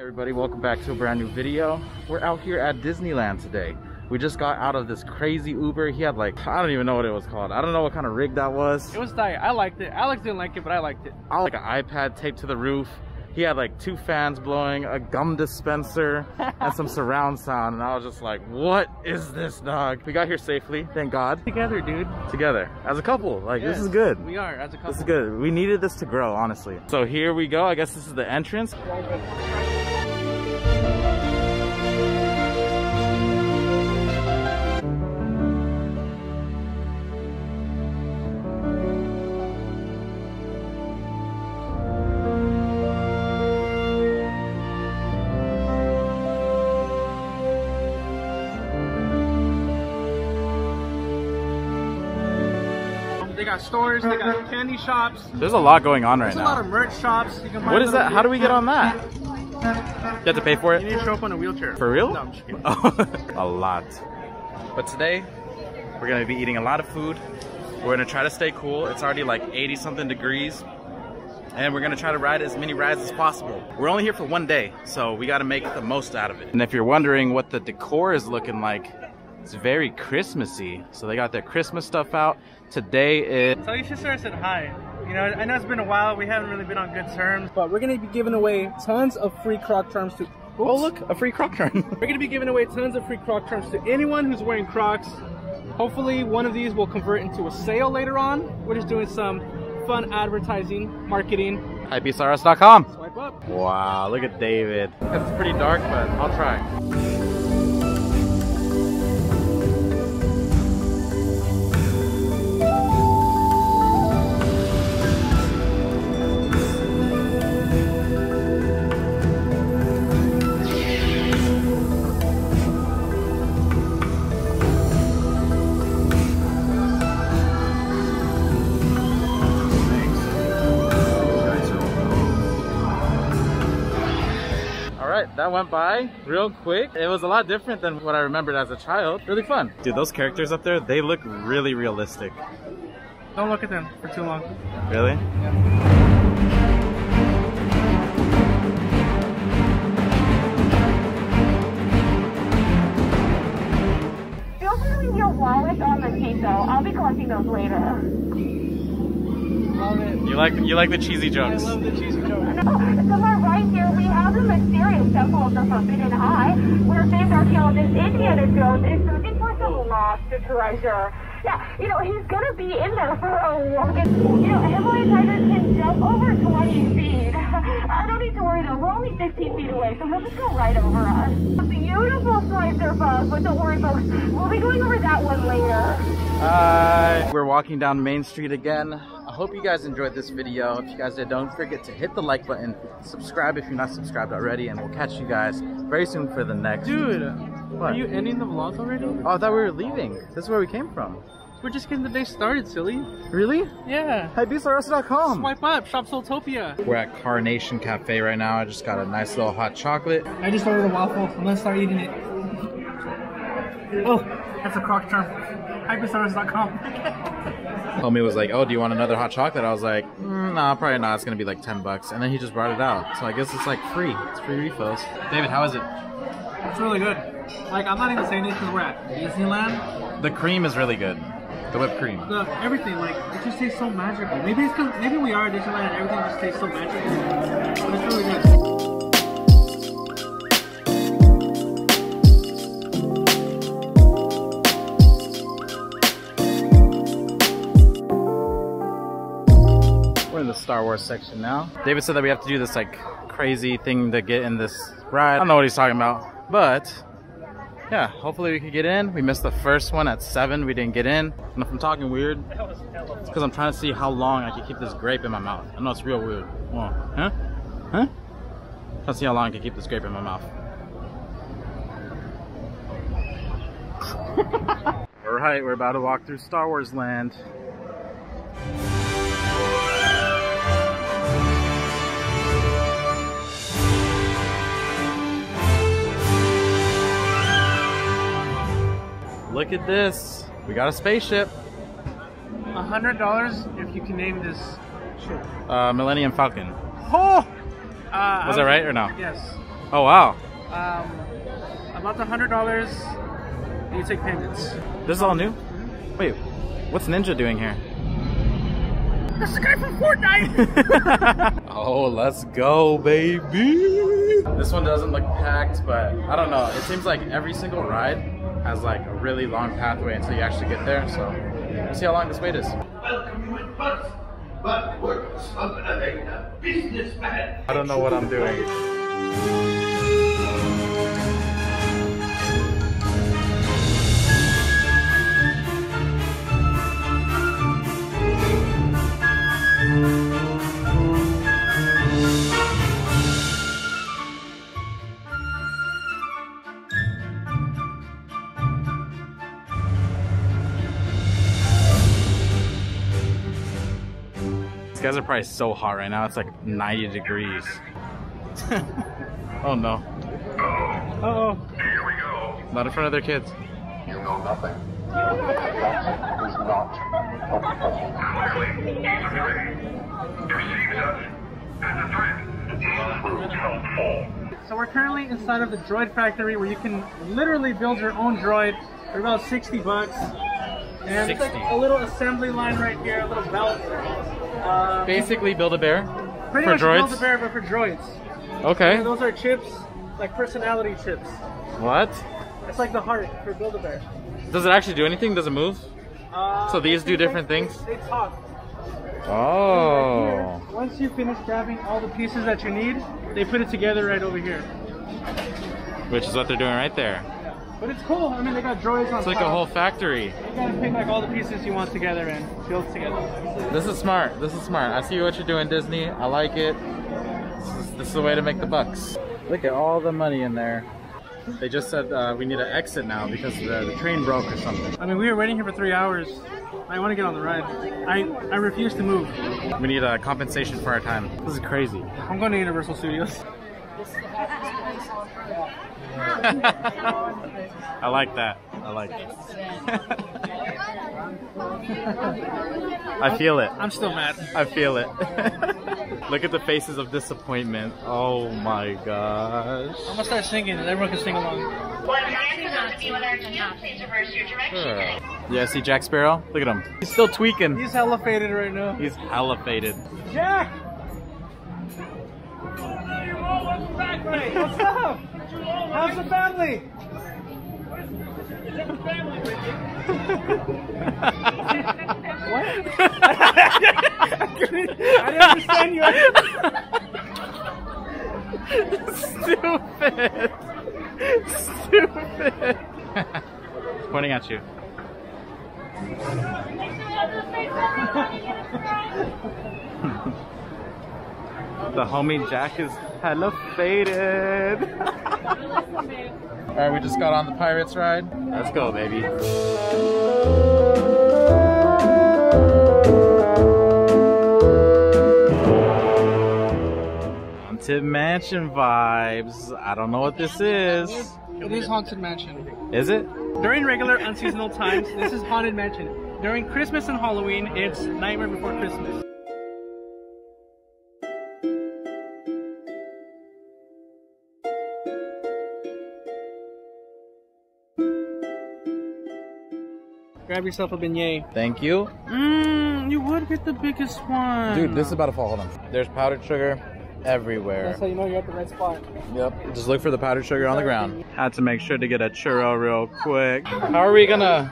Everybody, welcome back to a brand new video. We're out here at Disneyland today. We just got out of this crazy Uber. He had like, I don't even know what it was called. I don't know what kind of rig that was. It was tight. I liked it. Alex didn't like it, but I liked it. I like an iPad taped to the roof. He had like 2 fans blowing, a gum dispenser, and some surround sound. And I was just like, what is this, dog? We got here safely, thank God. Together, dude. Together, as a couple. Like, yes, this is good. We are, as a couple. This is good. We needed this to grow, honestly. So here we go. I guess this is the entrance. They got stores, they got candy shops. There's a lot going on right There's now. a lot of merch shops. You can buy What is that? How do we get on that? You have to pay for it? You need to show up on a wheelchair. For real? No, I'm just kidding. A lot. But today, we're gonna be eating a lot of food. We're gonna try to stay cool. It's already like 80 something degrees. And we're gonna try to ride as many rides as possible. We're only here for one day, so we gotta make the most out of it. And if you're wondering what the decor is looking like, it's very Christmassy. So they got their Christmas stuff out. Today is... Tell your sister I said hi. You know, I know it's been a while. We haven't really been on good terms. But we're going to be giving away tons of free Croc charms to... Oops. Oh look, a free Croc charm. We're going to be giving away tons of free Croc charms to anyone who's wearing Crocs. Hopefully one of these will convert into a sale later on. We're just doing some fun advertising, marketing. HypebeastrS.com. Swipe up. Wow, look at David. It's pretty dark, but I'll try. That went by real quick. It was a lot different than what I remembered as a child. Really fun. Dude, those characters up there, they look really realistic. Don't look at them for too long. Really? Yeah. Feel free to leave your wallet on the seat though. I'll be collecting those later. Love it. You like the cheesy jokes. I love the cheesy jokes. To my right here, we have the mysterious Temple of the Forbidden Eye, where famed archaeologist Indiana Jones is searching for some lost treasure. Yeah, you know, he's gonna be in there for a long time. You know, Himalayan tigers can jump over 20 feet. I don't need to worry though, we're only 15 feet away, so he'll just go right over us. A beautiful Slicer bug, but don't worry folks, we'll be going over that one later. We're walking down Main Street again. I hope you guys enjoyed this video. If you guys did, don't forget to hit the like button, subscribe if you're not subscribed already, and we'll catch you guys very soon for the next. Dude, what? Are you ending the vlog already? Oh, I thought we were leaving. This is where we came from. We're just getting the day started, silly. Really? Yeah. HypebeastrS.com. Swipe up, shop Soultopia. We're at Carnation Cafe right now. I just got a nice little hot chocolate. I just ordered a waffle. I'm gonna start eating it. Oh, that's a Croc charm. HypebeastrS.com. Homie was like, oh, do you want another hot chocolate? I was like, nah, probably not. It's gonna be like 10 bucks. And then he just brought it out. So I guess it's like free. It's free refills. David, how is it? It's really good. Like, I'm not even saying this because we're at Disneyland. The cream is really good. The whipped cream. Everything, like, it just tastes so magical. Maybe it's because maybe we are at Disneyland and everything just tastes so magical. But it's really good. We're in the Star Wars section now. David said that we have to do this like crazy thing to get in this ride. I don't know what he's talking about, but yeah, hopefully we can get in. We missed the first one at 7. We didn't get in. And if I'm talking weird, it's because I'm trying to see how long I can keep this grape in my mouth. I know it's real weird. Oh, huh? Huh? Trying to see how long I can keep this grape in my mouth. Alright, we're about to walk through Star Wars land. Look at this. We got a spaceship. $100 if you can name this ship. Millennium Falcon. Oh! Was that right or no? Yes. Oh wow. About $100, you take payments. This is all new? Wait, what's Ninja doing here? That's the guy from Fortnite! Oh, let's go, baby! This one doesn't look packed, but I don't know. It seems like every single ride has like a really long pathway until you actually get there, so we'll see how long this wait is. I don't know what I'm doing. These guys are probably so hot right now. It's like 90 degrees. Oh no. Uh-oh. Here we go. Not in front of their kids. You know nothing. That is not helpful. Clearly, he's afraid. Perceives us as a threat. Proved helpful. So we're currently inside of the droid factory where you can literally build your own droid for about 60 bucks. And it's like 60. a little assembly line right here, a little belt. Basically Build-A-Bear Pretty for much droids. Build-A-Bear, but for droids. Okay. And those are chips, like personality chips. What? It's like the heart for Build-A-Bear. Does it actually do anything? Does it move? So these do different things? They talk. Oh. Here, once you finish grabbing all the pieces that you need, they put it together right over here. Which is what they're doing right there. But it's cool. I mean, they got droids on It's like top. a whole factory. You gotta pick like all the pieces you want together and build together. This is smart. This is smart. I see what you're doing, Disney. I like it. This is the way to make the bucks. Look at all the money in there. They just said we need to exit now because the train broke or something. I mean, we were waiting here for 3 hours. I want to get on the ride. I refuse to move. We need a compensation for our time. This is crazy. I'm going to Universal Studios. I like that. I like it. I feel it. I'm still mad. I feel it. Look at the faces of disappointment. Oh my gosh. I'm gonna start singing and everyone can sing along. Yeah, see Jack Sparrow? Look at him. He's still tweaking. He's hella faded right now. He's hella faded. Jack! What's up? How's the family? What? I didn't understand you. Stupid. Stupid. Pointing at you. The homie Jack is hella faded. Alright, we just got on the Pirates ride. Let's go, baby. Haunted Mansion vibes. I don't know what this is. It is Haunted Mansion. Is it? During regular unseasonal times, this is Haunted Mansion. During Christmas and Halloween, it's Nightmare Before Christmas. Grab yourself a beignet. Thank you. You would get the biggest one. Dude, this is about to fall. Hold on. There's powdered sugar everywhere. That's how you know you're at the right spot. Yep. Just look for the powdered sugar on the ground. Had to make sure to get a churro real quick. How are we gonna...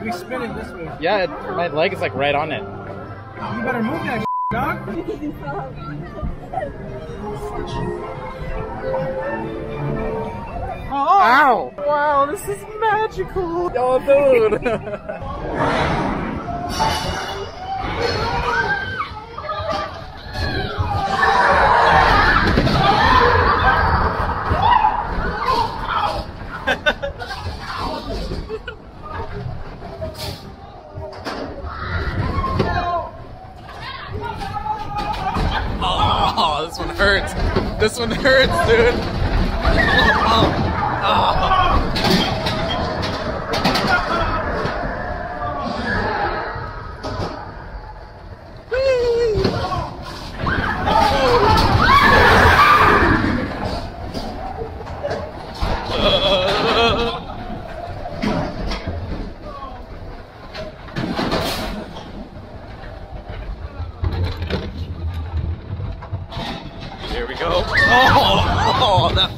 We spin it this way. Yeah, my leg is like right on it. You better move that dog. Oh! Ow! Wow, this is magical! Oh, dude! Oh, this one hurts. This one hurts, dude. Oh, that.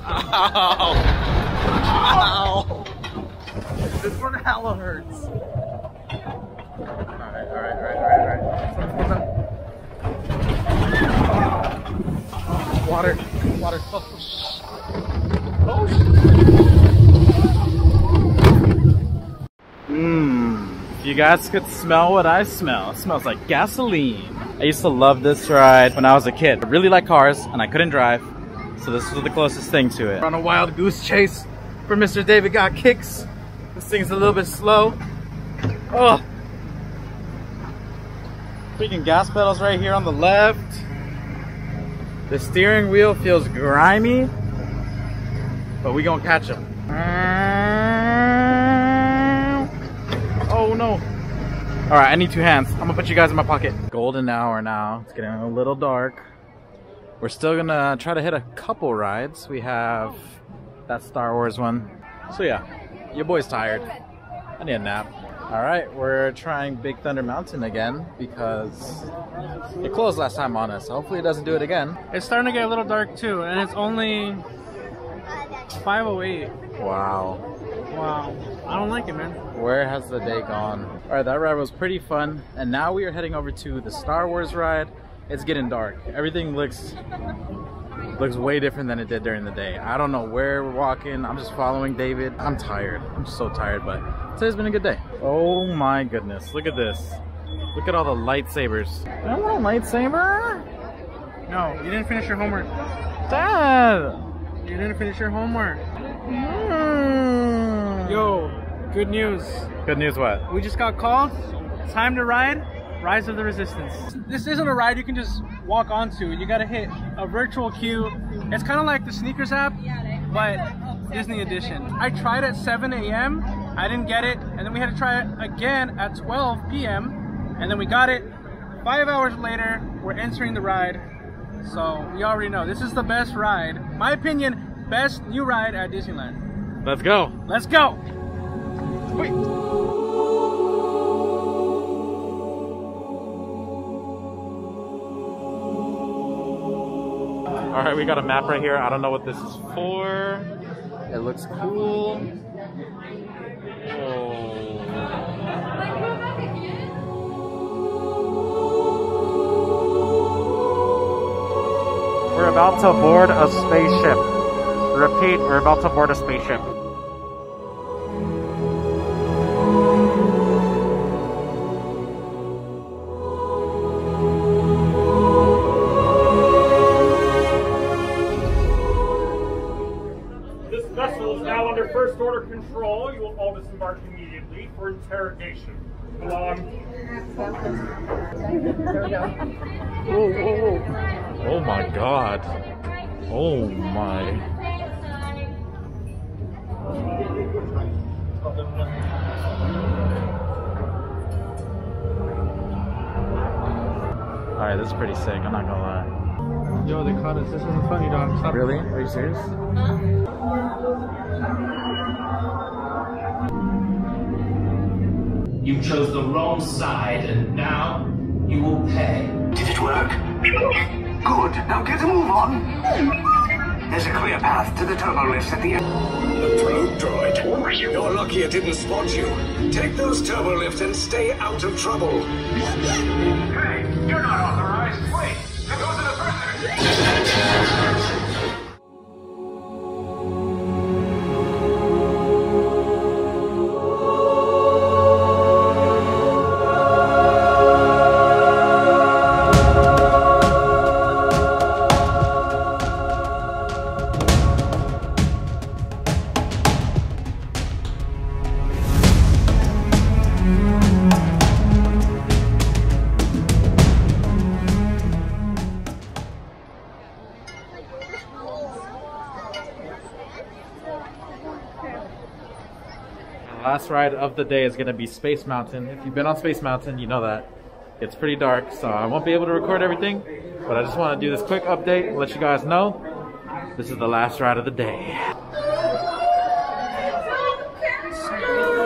Ow. Ow. This one hella hurts. Alright. Water. Oh. If you guys could smell what I smell, it smells like gasoline. I used to love this ride when I was a kid. I really like cars and I couldn't drive, so this was the closest thing to it. We're on a wild goose chase for Mr. David Got Kicks. This thing's a little bit slow. Oh. Freaking gas pedals right here on the left. The steering wheel feels grimy, but we gonna catch him. Oh no. All right, I need 2 hands. I'm gonna put you guys in my pocket. Golden hour now. It's getting a little dark. We're still gonna try to hit a couple rides. We have that Star Wars one. So yeah, your boy's tired. I need a nap. All right, we're trying Big Thunder Mountain again because it closed last time on us. So hopefully it doesn't do it again. It's starting to get a little dark too, and it's only 5:08. Wow. I don't like it, man. Where has the day gone? All right, that ride was pretty fun. And now we are heading over to the Star Wars ride. It's getting dark. Everything looks way different than it did during the day. I don't know where we're walking. I'm just following David. I'm tired. I'm so tired, but today's been a good day. Oh my goodness. Look at this. Look at all the lightsabers. I want a lightsaber. No, you didn't finish your homework. Dad! You didn't finish your homework. Yo, good news. Good news what? We just got called. Time to ride Rise of the Resistance. This isn't a ride you can just walk onto. You gotta hit a virtual queue. It's kind of like the Sneakers app, but Disney edition. I tried at 7 a.m. I didn't get it, and then we had to try it again at 12 p.m. and then we got it. 5 hours later, we're entering the ride. So we already know this is the best ride. My opinion, best new ride at Disneyland. Let's go. Let's go. Wait. All right, we got a map right here. I don't know what this is for. It looks cool. Oh. We're about to board a spaceship. Repeat, we're about to board a spaceship. This vessel is now under First Order control. You will all disembark immediately for interrogation. Go on. Whoa. Oh my god. Oh my. Alright, this is pretty sick, I'm not gonna lie. Yo, they caught us. This isn't funny, dog. Stop. Really? Are you serious? You chose the wrong side, and now you will pay. Did it work? Good. Now get a move on. There's a clear path to the turbo lifts at the end. The probe droid. You're lucky it didn't spot you. Take those turbo lifts and stay out of trouble. Hey, you're not authorized. Wait, there goes the prisoner. Last ride of the day is going to be Space Mountain. If you've been on Space Mountain, you know that. It's pretty dark, so I won't be able to record everything, but I just want to do this quick update, let you guys know this is the last ride of the day.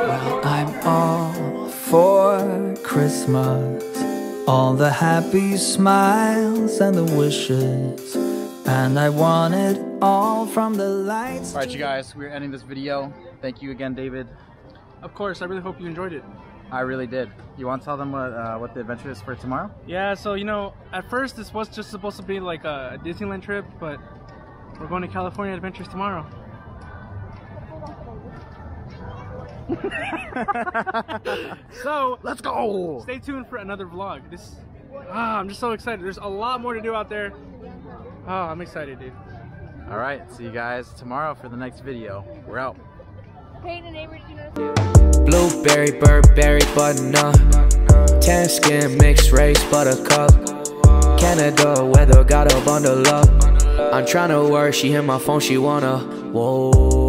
Well, I'm all for Christmas, all the happy smiles and the wishes and I want it all from the lights. All right, you guys, we're ending this video. Thank you again, David. Of course, I really hope you enjoyed it. I really did. You want to tell them what the adventure is for tomorrow? Yeah, so you know, at first this was just supposed to be like a Disneyland trip, but we're going to California Adventures tomorrow. So let's go. Stay tuned for another vlog. I'm just so excited. There's a lot more to do out there. I'm excited, dude. All right, see you guys tomorrow for the next video. We're out. Blueberry, Burberry, button-up, tan skin, mixed race, buttercup, Canada weather, gotta bundle up. I'm tryna work, she hit my phone, she wanna, whoa.